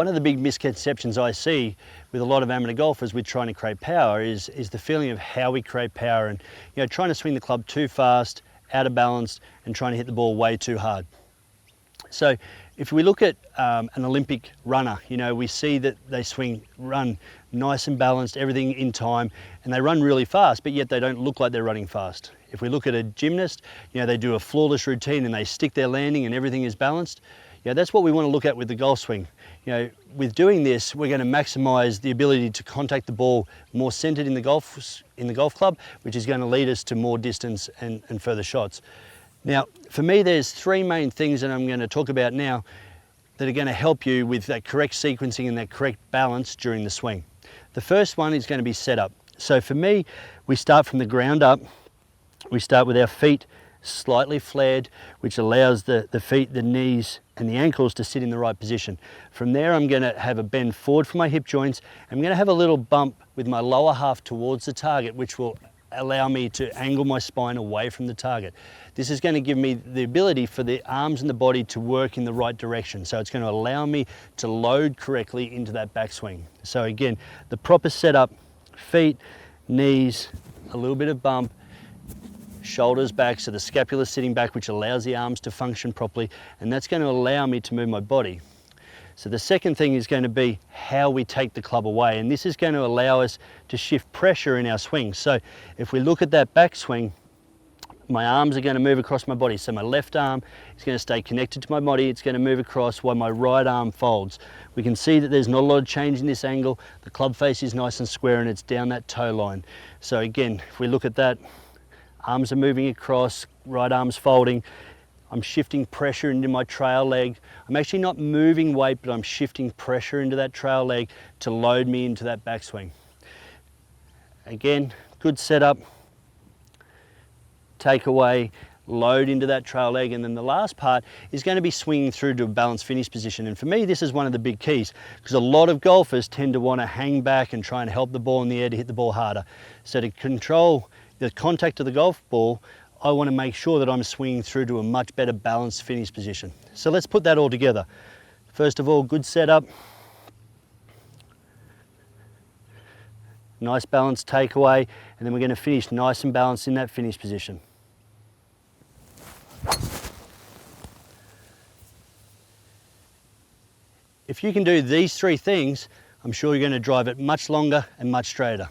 One of the big misconceptions I see with a lot of amateur golfers with trying to create power is the feeling of how we create power, and trying to swing the club too fast, out of balance, and trying to hit the ball way too hard. So if we look at an Olympic runner, we see that they run nice and balanced, everything in time, and they run really fast, but yet they don't look like they're running fast. If we look at a gymnast, they do a flawless routine and they stick their landing and everything is balanced. That's what we want to look at with the golf swing. With doing this, we're going to maximize the ability to contact the ball more centered in the golf club, which is going to lead us to more distance and further shots. Now, for me, there's three main things that I'm going to talk about now that are going to help you with that correct sequencing and that correct balance during the swing. The first one is going to be setup. So for me, we start from the ground up. We start with our feet slightly flared, which allows the feet, the knees and the ankles to sit in the right position. From there, I'm going to have a bend forward for my hip joints. I'm going to have a little bump with my lower half towards the target, which will allow me to angle my spine away from the target. This is going to give me the ability for the arms and the body to work in the right direction. So it's going to allow me to load correctly into that backswing. So again, the proper setup, feet, knees, a little bit of bump, shoulders back, so the scapula sitting back, which allows the arms to function properly, and that's going to allow me to move my body. So the second thing is going to be how we take the club away, and this is going to allow us to shift pressure in our swing. So if we look at that backswing, my arms are going to move across my body. So my left arm is going to stay connected to my body. It's going to move across while my right arm folds. We can see that there's not a lot of change in this angle. The club face is nice and square and it's down that toe line. So again, if we look at that, arms are moving across, right arm's folding. I'm shifting pressure into my trail leg. I'm actually not moving weight, but I'm shifting pressure into that trail leg to load me into that backswing. Again, good setup. Take away, load into that trail leg, and then the last part is going to be swinging through to a balanced finish position. And for me, this is one of the big keys, because a lot of golfers tend to want to hang back and try and help the ball in the air to hit the ball harder. So to control the contact of the golf ball, I want to make sure that I'm swinging through to a much better balanced finish position. So let's put that all together. First of all, good setup. Nice balanced takeaway, and then we're going to finish nice and balanced in that finish position. If you can do these three things, I'm sure you're going to drive it much longer and much straighter.